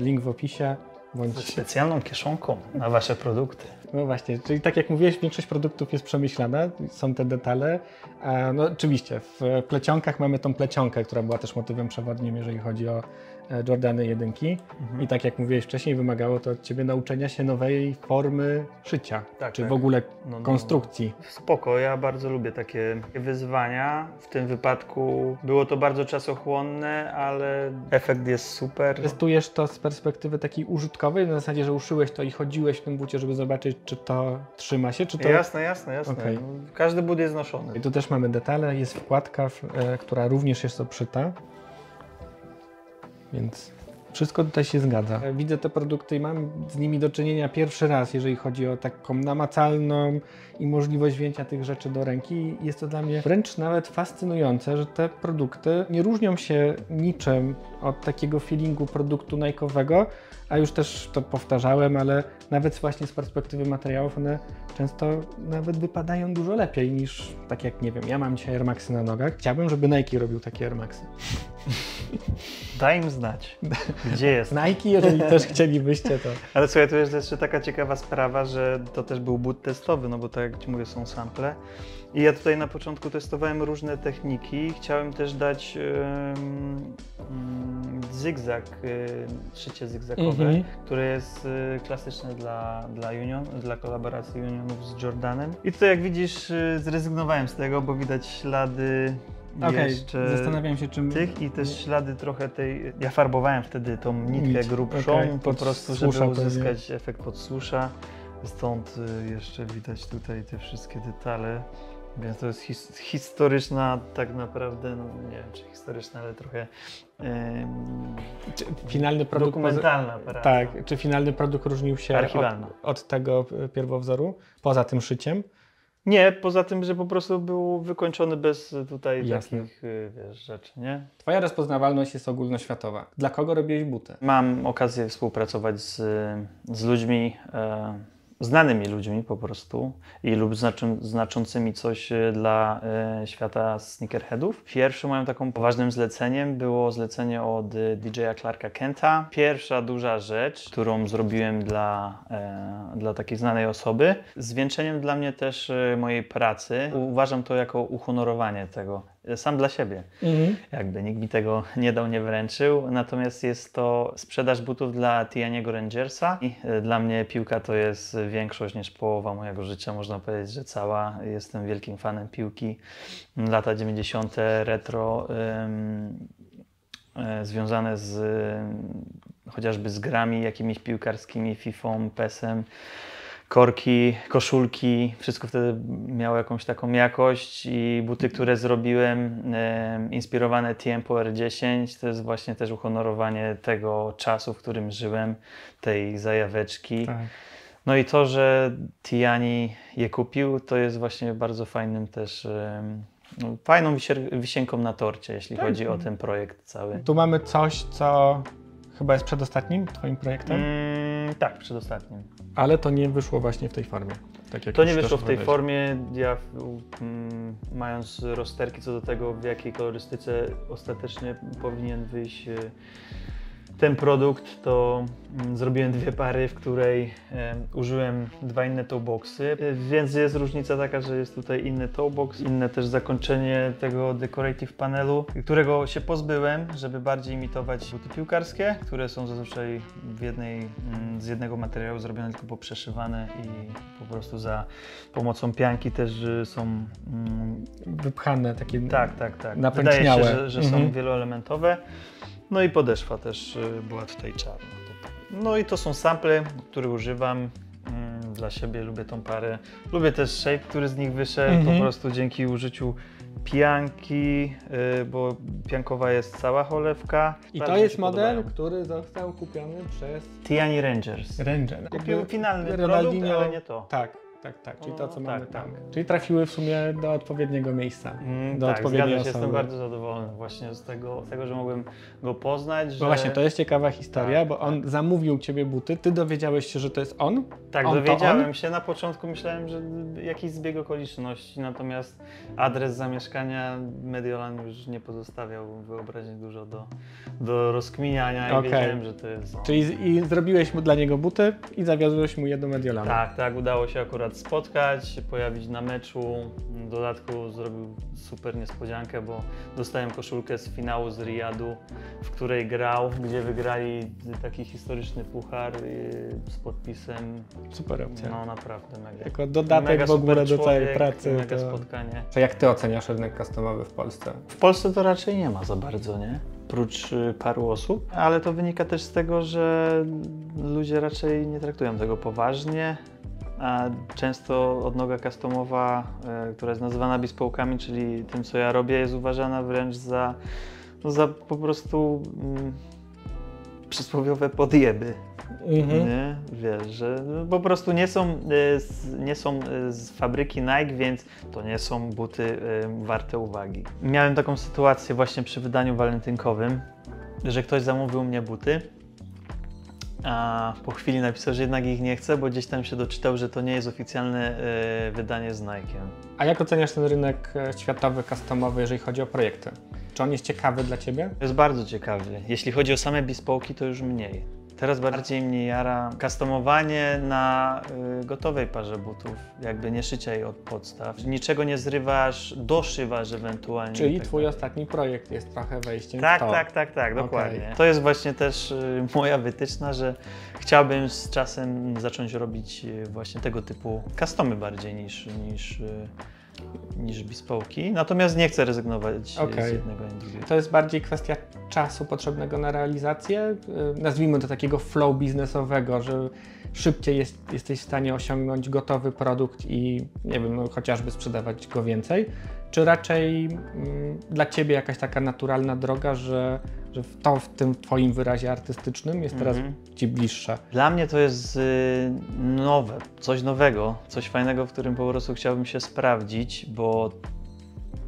link w opisie. Z specjalną kieszonką na Wasze produkty. No właśnie, czyli tak jak mówiłeś, większość produktów jest przemyślana, są te detale. No oczywiście, w plecionkach mamy tą plecionkę, która była też motywem przewodnim, jeżeli chodzi o Jordany jedynki. I tak jak mówiłeś wcześniej, wymagało to od Ciebie nauczenia się nowej formy szycia, czy w ogóle konstrukcji. Spoko, ja bardzo lubię takie wyzwania. W tym wypadku było to bardzo czasochłonne, ale efekt jest super. Testujesz to z perspektywy takiej użytkowej, na zasadzie, że uszyłeś to i chodziłeś w tym bucie, żeby zobaczyć, czy to trzyma się, czy to... Jasne. Okay. Każdy but jest noszony. I tu też mamy detale, jest wkładka, która również jest obszyta. Więc wszystko tutaj się zgadza. Widzę te produkty i mam z nimi do czynienia pierwszy raz, jeżeli chodzi o taką namacalną i możliwość wzięcia tych rzeczy do ręki. Jest to dla mnie wręcz nawet fascynujące, że te produkty nie różnią się niczym od takiego feelingu produktu Nike'owego, a już też to powtarzałem, ale nawet właśnie z perspektywy materiałów one często nawet wypadają dużo lepiej niż, tak jak nie wiem, ja mam dzisiaj Air Maxy na nogach. Chciałbym, żeby Nike robił takie Air Maxy. Daj im znać, gdzie jest. Nike, jeżeli też chcielibyście, to... Ale słuchaj, tu jest jeszcze taka ciekawa sprawa, że to też był but testowy, no bo tak jak Ci mówię, są sample. I ja tutaj na początku testowałem różne techniki. Chciałem też dać zygzak, szycie zygzakowe, które jest klasyczne dla kolaboracji Unionów z Jordanem. I tutaj jak widzisz, zrezygnowałem z tego, bo widać ślady jeszcze zastanawiam się, czym... tych i też ślady trochę tej... Ja farbowałem wtedy tą nitkę grubszą, po prostu, żeby uzyskać efekt podsusza. Stąd jeszcze widać tutaj te wszystkie detale. Więc to jest historyczna tak naprawdę, no nie wiem czy historyczna, ale trochę finalny produkt dokumentalna praca. Tak, czy finalny produkt różnił się od tego pierwowzoru, poza tym szyciem? Nie, poza tym, że po prostu był wykończony bez tutaj takich rzeczy, nie? Twoja rozpoznawalność jest ogólnoświatowa. Dla kogo robiłeś buty? Mam okazję współpracować z ludźmi, znanymi ludźmi po prostu lub znaczącymi coś dla świata sneakerheadów. Pierwszym moim taką poważnym zleceniem było zlecenie od DJ-a Clarka Kenta. Pierwsza duża rzecz, którą zrobiłem dla takiej znanej osoby. Zwieńczeniem dla mnie też mojej pracy. Uważam to jako uhonorowanie tego. Sam dla siebie. Jakby nikt mi tego nie dał, nie wręczył. Natomiast jest to sprzedaż butów dla Tianiego Rangersa. I dla mnie piłka to jest większość niż połowa mojego życia. Można powiedzieć, że cała. Jestem wielkim fanem piłki. Lata 90. retro związane chociażby z grami jakimiś piłkarskimi, Fifą, PES-em. Korki, koszulki, wszystko wtedy miało jakąś taką jakość i buty, które zrobiłem inspirowane Tiempo R10, to jest właśnie też uhonorowanie tego czasu, w którym żyłem, tej zajaweczki. Tak. No i to, że Tiani je kupił, to jest właśnie bardzo fajnym też, fajną wisienką na torcie, jeśli chodzi o ten projekt cały. Tu mamy coś, co chyba jest przedostatnim Twoim projektem? Tak, przedostatnim. Ale to nie wyszło właśnie w tej formie. Tak jak to nie wyszło w tej formie. Ja mając rozterki co do tego, w jakiej kolorystyce ostatecznie powinien wyjść ten produkt, to zrobiłem dwie pary, w której użyłem dwa inne toeboxy, więc jest różnica taka, że jest tutaj inny toebox, inne też zakończenie tego decorative panelu, którego się pozbyłem, żeby bardziej imitować buty piłkarskie, które są zazwyczaj z jednego materiału zrobione, tylko poprzeszywane i po prostu za pomocą pianki też są wypchane, takie napęczniałe. Wydaje się, że są wieloelementowe. No i podeszwa też była tutaj czarna. No i to są sample, które używam dla siebie, lubię tą parę. Lubię też shape, który z nich wyszedł, po prostu dzięki użyciu pianki, bo piankowa jest cała cholewka. I to jest model, który został kupiony przez Tiani Rangers. Ranger. Kupiłem finalny produkt, ale nie to. Tak. Tak, czyli to, co No, mamy tak, tam. tak. Czyli trafiły w sumie do odpowiedniego miejsca, do Tak, odpowiedniej zgadza się, osoby. jestem bardzo zadowolony właśnie z tego, że mogłem go poznać. Że... No właśnie, to jest ciekawa historia, Tak, bo on tak. zamówił u ciebie buty, ty dowiedziałeś się, że to jest on? Tak, On to dowiedziałem się. Na początku myślałem, że jakiś zbieg okoliczności, natomiast adres zamieszkania Mediolan już nie pozostawiał wyobraźni dużo do rozkminiania i Okej. wiedziałem, że to jest on. Czyli zrobiłeś mu dla niego buty i zawiozłeś mu je do Mediolanu. Tak, udało się akurat spotkać, pojawić na meczu. W dodatku zrobił super niespodziankę, bo dostałem koszulkę z finału z Riyadu, w której grał, gdzie wygrali taki historyczny puchar z podpisem. Super opcja. No naprawdę mega. Jako dodatek Mega w ogóle super do całej człowiek, pracy. Mega To... spotkanie. To jak ty oceniasz rynek customowy w Polsce? W Polsce to raczej nie ma za bardzo, nie? Prócz paru osób, ale to wynika też z tego, że ludzie raczej nie traktują tego poważnie, a często odnoga customowa, która jest nazywana bespoke'ami, czyli tym, co ja robię, jest uważana wręcz za po prostu przysłowiowe podjeby. Nie? Wiesz, że po prostu nie są z fabryki Nike, więc to nie są buty warte uwagi. Miałem taką sytuację właśnie przy wydaniu walentynkowym, że ktoś zamówił mnie buty, a po chwili napisał, że jednak ich nie chce, bo gdzieś tam się doczytał, że to nie jest oficjalne wydanie z Nike'em. A jak oceniasz ten rynek światowy, customowy, jeżeli chodzi o projekty? Czy on jest ciekawy dla ciebie? Jest bardzo ciekawy. Jeśli chodzi o same bespoke'i, to już mniej. Teraz bardziej mnie jara customowanie na gotowej parze butów, jakby nie szycia jej od podstaw. Niczego nie zrywasz, doszywasz ewentualnie. Czyli tak twój dalej. ostatni projekt jest trochę wejściem w to. Tak, dokładnie. To jest właśnie też moja wytyczna, że chciałbym z czasem zacząć robić właśnie tego typu customy bardziej niż bespoke'i, natomiast nie chcę rezygnować z jednego ani drugiego. To jest bardziej kwestia czasu potrzebnego na realizację, nazwijmy to takiego flow biznesowego, że szybciej jesteś w stanie osiągnąć gotowy produkt i nie wiem, no, chociażby sprzedawać go więcej, czy raczej dla ciebie jakaś taka naturalna droga, że to w tym twoim wyrazie artystycznym jest teraz ci bliższe? Dla mnie to jest nowe, coś nowego, coś fajnego, w którym po prostu chciałbym się sprawdzić, bo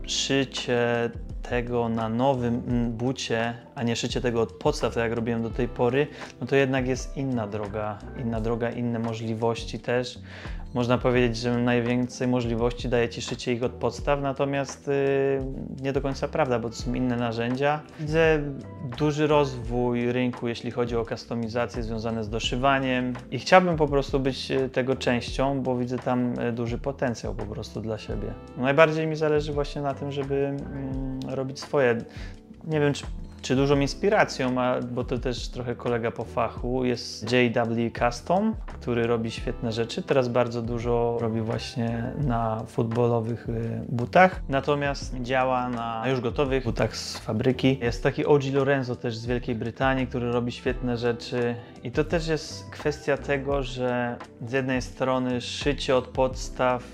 szycie tego na nowym bucie, a nie szycie tego od podstaw, tak jak robiłem do tej pory, no to jednak jest inna droga, inne możliwości też. Można powiedzieć, że najwięcej możliwości daje ci szycie ich od podstaw, natomiast nie do końca prawda, bo to są inne narzędzia. Widzę duży rozwój rynku, jeśli chodzi o kustomizację związane z doszywaniem i chciałbym po prostu być tego częścią, bo widzę tam duży potencjał po prostu dla siebie. Najbardziej mi zależy właśnie na tym, żeby robić swoje. Nie wiem, czy dużą inspiracją, bo to też trochę kolega po fachu, jest JW Custom, który robi świetne rzeczy. Teraz bardzo dużo robi właśnie na futbolowych butach, natomiast działa na już gotowych butach z fabryki. Jest taki OG Lorenzo też z Wielkiej Brytanii, który robi świetne rzeczy i to też jest kwestia tego, że z jednej strony szycie od podstaw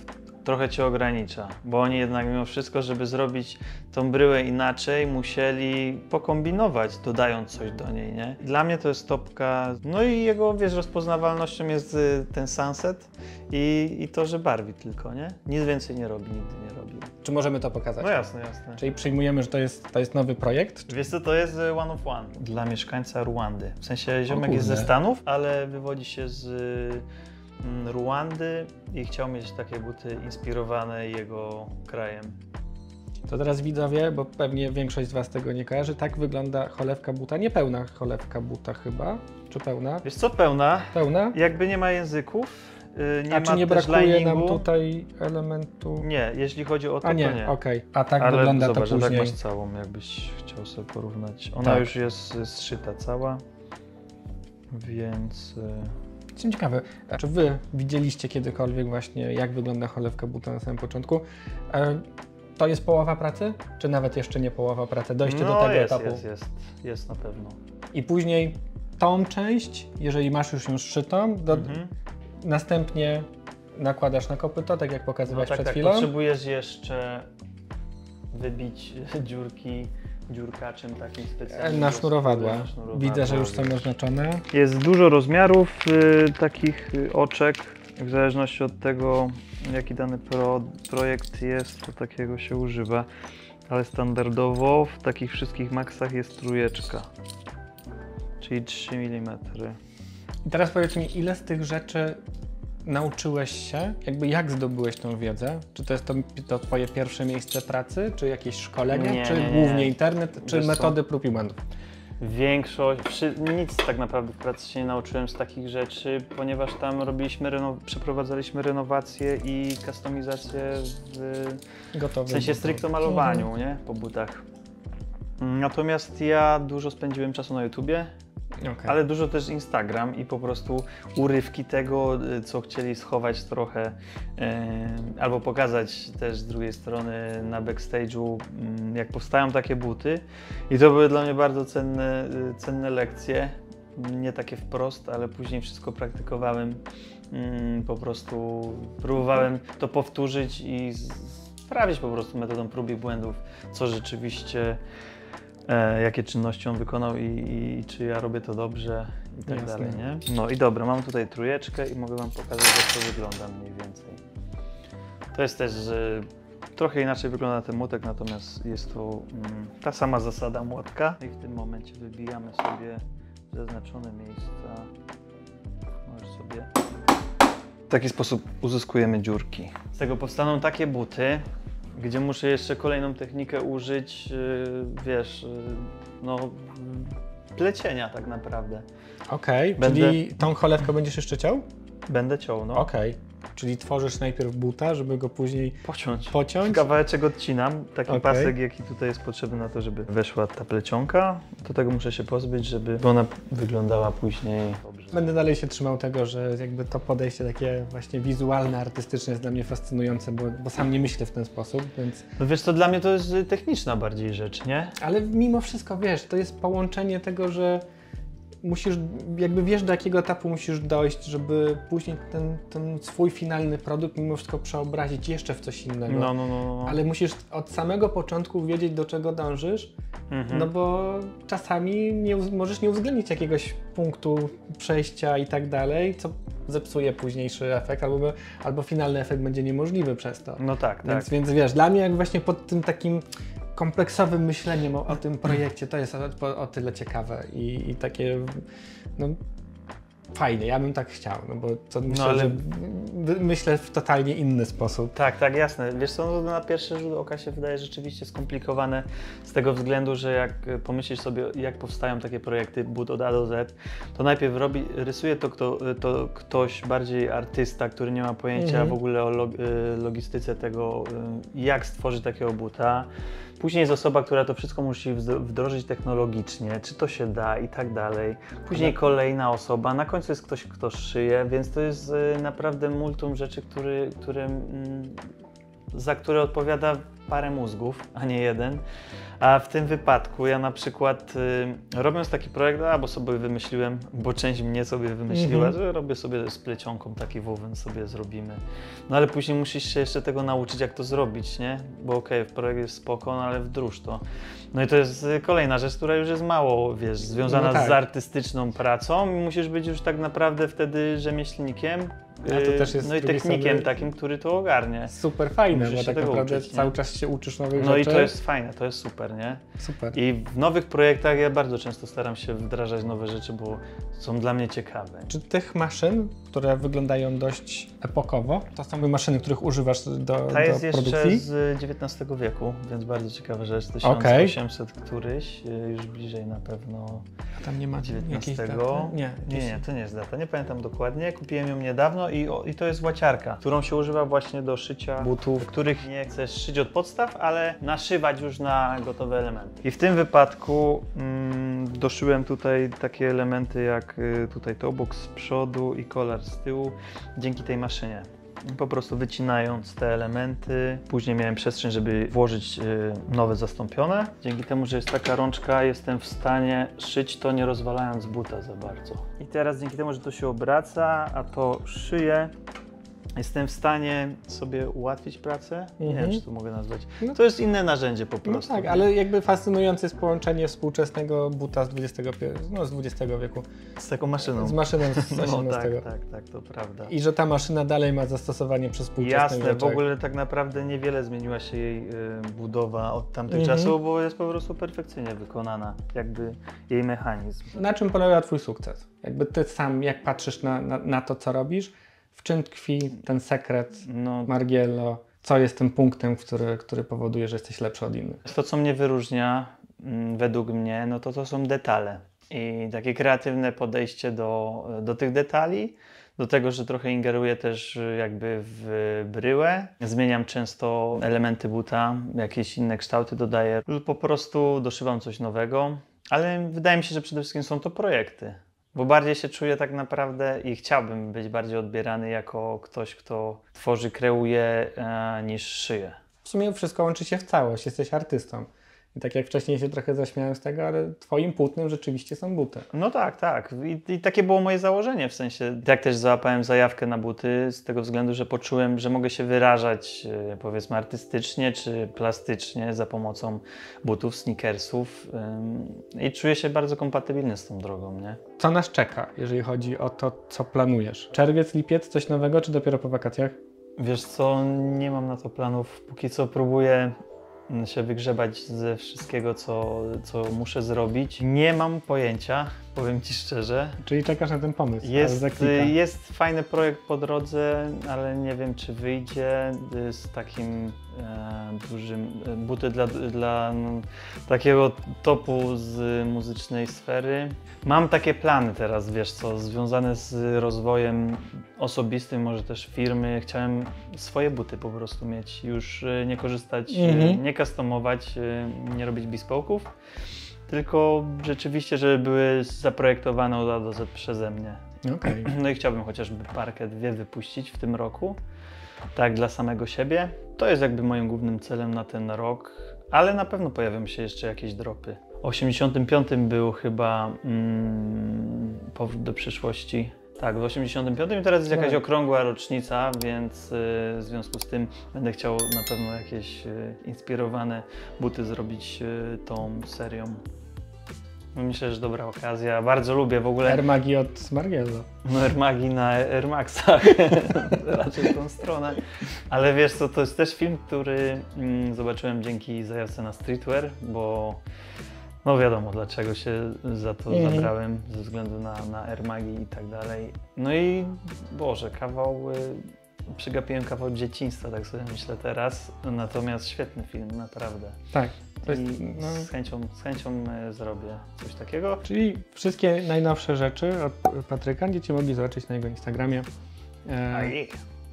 trochę cię ogranicza, bo oni jednak mimo wszystko, żeby zrobić tą bryłę inaczej, musieli pokombinować, dodając coś do niej, nie? Dla mnie to jest topka, no i jego, wiesz, rozpoznawalnością jest ten sunset i to, że barwi tylko, nie? Nic więcej nie robi, nigdy nie robił. Czy możemy to pokazać? No jasne. Czyli przyjmujemy, że to jest nowy projekt? Wiesz co, to jest one of one dla mieszkańca Ruandy. W sensie ziomek jest ze kurde. Stanów, ale wywodzi się z Ruandy i chciał mieć takie buty inspirowane jego krajem. To teraz widzowie, bo pewnie większość z was tego nie kojarzy, tak wygląda cholewka buta, niepełna cholewka buta chyba, czy pełna? Wiesz co, pełna, Pełna? jakby nie ma języków, nie A ma czy nie też brakuje liningu. nam tutaj elementu? Nie, jeśli chodzi o to, A nie, to nie. okej. A tak Ale wygląda zobacz, to że później. tak masz całą, jakbyś chciał sobie porównać. Ona Tak. już jest zszyta cała, więc... Jestem ciekawy, czy wy widzieliście kiedykolwiek właśnie, jak wygląda cholewka buta na samym początku? To jest połowa pracy? Czy nawet jeszcze nie połowa pracy? Dojście do tego etapu? Jest na pewno. I później tą część, jeżeli masz już ją zszytą, następnie nakładasz na kopyto, tak jak pokazywałeś przed chwilą. Potrzebujesz jeszcze wybić dziurki dziurkaczem takim specjalnym. Na sznurowadła. Widzę, że już są wiesz. oznaczone. Jest dużo rozmiarów takich oczek. W zależności od tego, jaki dany projekt jest, to takiego się używa. Ale standardowo w takich wszystkich maksach jest trójeczka, czyli 3 mm. I teraz powiedz mi, ile z tych rzeczy nauczyłeś się? Jakby jak zdobyłeś tą wiedzę? Czy to jest to twoje pierwsze miejsce pracy, czy jakieś szkolenia, Nie, czy nie, nie. głównie internet, czy Wiesz co? metody prób i błędów? Nic tak naprawdę w pracy się nie nauczyłem z takich rzeczy, ponieważ tam przeprowadzaliśmy renowacje i kustomizację w sensie stricte malowaniu, nie? Po butach. Natomiast ja dużo spędziłem czasu na YouTubie, ale dużo też Instagram i po prostu urywki tego, co chcieli schować trochę, albo pokazać też z drugiej strony na backstage'u, jak powstają takie buty. I to były dla mnie bardzo cenne lekcje, nie takie wprost, ale później wszystko praktykowałem, po prostu próbowałem to powtórzyć i sprawdzić po prostu metodą prób i błędów, co rzeczywiście jakie czynności on wykonał i czy ja robię to dobrze i tak dalej, nie? No i dobra, mam tutaj trójeczkę i mogę wam pokazać, jak to wygląda mniej więcej. To jest też trochę inaczej wygląda ten młotek, natomiast jest to ta sama zasada młotka. I w tym momencie wybijamy sobie zaznaczone miejsca. Możesz sobie... W taki sposób uzyskujemy dziurki. Z tego powstaną takie buty, gdzie muszę jeszcze kolejną technikę użyć, plecienia tak naprawdę. Okej, czyli tą cholewkę będziesz jeszcze ciął? Będę ciął, no. Okej, czyli tworzysz najpierw buta, żeby go później pociąć. Kawałeczek odcinam, taki pasek, jaki tutaj jest potrzebny na to, żeby weszła ta plecionka. Do tego muszę się pozbyć, żeby ona wyglądała później dobrze. Będę dalej się trzymał tego, że jakby to podejście takie właśnie wizualne, artystyczne jest dla mnie fascynujące, bo sam nie myślę w ten sposób, więc... No wiesz, to dla mnie to jest techniczna bardziej rzecz, nie? Ale mimo wszystko, wiesz, to jest połączenie tego, że musisz, jakby wiesz, do jakiego etapu musisz dojść, żeby później ten swój finalny produkt mimo wszystko przeobrazić jeszcze w coś innego. No. Ale musisz od samego początku wiedzieć, do czego dążysz, no bo czasami możesz nie uwzględnić jakiegoś punktu przejścia i tak dalej, co zepsuje późniejszy efekt, albo finalny efekt będzie niemożliwy przez to. No tak, Więc wiesz, dla mnie jak właśnie pod tym takim kompleksowym myśleniem o tym projekcie, to jest o tyle ciekawe i takie, no fajnie, ja bym tak chciał, no bo to myślę, że myślę w totalnie inny sposób. Tak, jasne. Wiesz co, na pierwszy rzut oka się wydaje rzeczywiście skomplikowane z tego względu, że jak pomyślisz sobie, jak powstają takie projekty but od A do Z, to najpierw rysuje to ktoś bardziej artysta, który nie ma pojęcia w ogóle o logistyce tego, jak stworzyć takiego buta. Później jest osoba, która to wszystko musi wdrożyć technologicznie, czy to się da i tak dalej. Później kolejna osoba, na końcu jest ktoś, kto szyje, więc to jest naprawdę multum rzeczy, za które odpowiada parę mózgów, a nie jeden. A w tym wypadku ja na przykład robiąc taki projekt, bo sobie wymyśliłem, bo część mnie sobie wymyśliła, że robię sobie z plecionką taki woven sobie zrobimy. No ale później musisz się jeszcze tego nauczyć, jak to zrobić, nie? Bo projekt jest spoko, no ale wdróż to. No i to jest kolejna rzecz, która już jest mało, wiesz, związana z artystyczną pracą i musisz być już tak naprawdę wtedy rzemieślnikiem. To też jest no i technikiem takim, który to ogarnie. Super fajne, bo tak naprawdę uczyć, cały czas się uczysz nowych rzeczy. No i to jest fajne, to jest super, nie? Super. I w nowych projektach ja bardzo często staram się wdrażać nowe rzeczy, bo są dla mnie ciekawe. Czy tych maszyn, które wyglądają dość epokowo, to są maszyny, których używasz do produkcji? Ta jest jeszcze z XIX wieku, więc bardzo ciekawa rzecz, 1800 któryś, już bliżej na pewno. A tam nie ma jakiejś daty? Nie, to nie jest data, nie pamiętam dokładnie. Kupiłem ją niedawno i to jest łaciarka, którą się używa właśnie do szycia butów, których nie chcesz szyć od podstaw, ale naszywać już na gotowe elementy. I w tym wypadku doszyłem tutaj takie elementy jak tutaj tobok z przodu i kolar z tyłu dzięki tej maszynie. Po prostu wycinając te elementy, później miałem przestrzeń, żeby włożyć nowe zastąpione. Dzięki temu, że jest taka rączka, jestem w stanie szyć to nie rozwalając buta za bardzo. I teraz dzięki temu, że to się obraca, a to szyję, jestem w stanie sobie ułatwić pracę. Nie wiem, czy to mogę nazwać. No. To jest inne narzędzie po prostu. No tak, ale jakby fascynujące jest połączenie współczesnego buta z XX wieku. Z taką maszyną. Z maszyną z XVIII. No tak, to prawda. I że ta maszyna dalej ma zastosowanie przez współczesnych Jasne, rzeczach. w ogóle tak naprawdę niewiele zmieniła się jej budowa od tamtych czasów, bo jest po prostu perfekcyjnie wykonana, jakby jej mechanizm. Na czym polega twój sukces? Jakby ty sam, jak patrzysz na to, co robisz, w czym tkwi ten sekret Margiello? Co jest tym punktem, który powoduje, że jesteś lepszy od innych? To, co mnie wyróżnia, według mnie, no to są detale. I takie kreatywne podejście do tych detali, do tego, że trochę ingeruję też jakby w bryłę. Zmieniam często elementy buta, jakieś inne kształty dodaję. Po prostu doszywam coś nowego, ale wydaje mi się, że przede wszystkim są to projekty. Bo bardziej się czuję tak naprawdę i chciałbym być bardziej odbierany jako ktoś, kto tworzy, kreuje, niż szyje. W sumie wszystko łączy się w całość, jesteś artystą. I tak jak wcześniej się trochę zaśmiałem z tego, ale twoim płótnem rzeczywiście są buty. No tak. I takie było moje założenie, w sensie jak też załapałem zajawkę na buty z tego względu, że poczułem, że mogę się wyrażać powiedzmy artystycznie czy plastycznie za pomocą butów, sneakersów i czuję się bardzo kompatybilny z tą drogą, nie? Co nas czeka, jeżeli chodzi o to, co planujesz? Czerwiec, lipiec, coś nowego, czy dopiero po wakacjach? Wiesz co, nie mam na to planów, póki co próbuję się wygrzebać ze wszystkiego, co muszę zrobić. Nie mam pojęcia, powiem Ci szczerze. Czyli czekasz na ten pomysł? Jest fajny projekt po drodze, ale nie wiem, czy wyjdzie z takim dużym buty dla takiego topu z muzycznej sfery. Mam takie plany teraz, wiesz co, związane z rozwojem osobistym, może też firmy. Chciałem swoje buty po prostu mieć, już nie korzystać, nie customować, nie robić bespoke'ów, tylko rzeczywiście, żeby były zaprojektowane od A do Z przeze mnie. Okay. No i chciałbym chociażby parkę 2 wypuścić w tym roku, tak dla samego siebie. To jest jakby moim głównym celem na ten rok, ale na pewno pojawią się jeszcze jakieś dropy. W 85 był chyba Powrót do przyszłości. Tak, w 85 i teraz jest jakaś okrągła rocznica, więc w związku z tym będę chciał na pewno jakieś inspirowane buty zrobić tą serią. Myślę, że dobra okazja. Bardzo lubię w ogóle... Air Magi od Margiello. No Air Magi na Air Maxach, raczej tą stronę. Ale wiesz co, to jest też film, który zobaczyłem dzięki zajawce na streetwear, bo no wiadomo dlaczego się za to zabrałem, ze względu na Air Magi i tak dalej. No i Boże, przegapiłem kawał dzieciństwa, tak sobie myślę teraz, natomiast świetny film, naprawdę. Tak. Z chęcią zrobię coś takiego. Czyli wszystkie najnowsze rzeczy od Patryka będziecie mogli zobaczyć na jego Instagramie.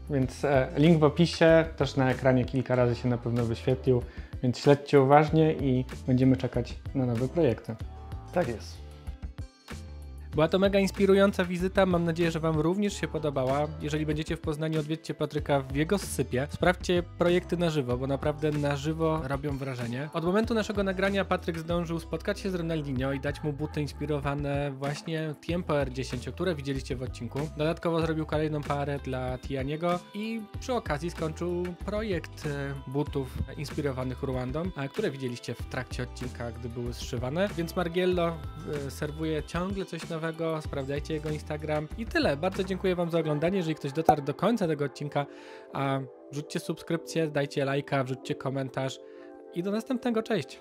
Więc link w opisie, też na ekranie kilka razy się na pewno wyświetlił, więc śledźcie uważnie i będziemy czekać na nowe projekty. Tak jest. Była to mega inspirująca wizyta, mam nadzieję, że Wam również się podobała. Jeżeli będziecie w Poznaniu, odwiedźcie Patryka w jego sypie. Sprawdźcie projekty na żywo, bo naprawdę na żywo robią wrażenie. Od momentu naszego nagrania Patryk zdążył spotkać się z Ronaldinho i dać mu buty inspirowane właśnie Tiempo R10, które widzieliście w odcinku. Dodatkowo zrobił kolejną parę dla Tianiego i przy okazji skończył projekt butów inspirowanych Rwandą, które widzieliście w trakcie odcinka, gdy były zszywane. Więc Margiello serwuje ciągle coś nowego. Sprawdzajcie jego Instagram i tyle. Bardzo dziękuję Wam za oglądanie. Jeżeli ktoś dotarł do końca tego odcinka, wrzućcie subskrypcję, dajcie lajka, wrzućcie komentarz i do następnego. Cześć!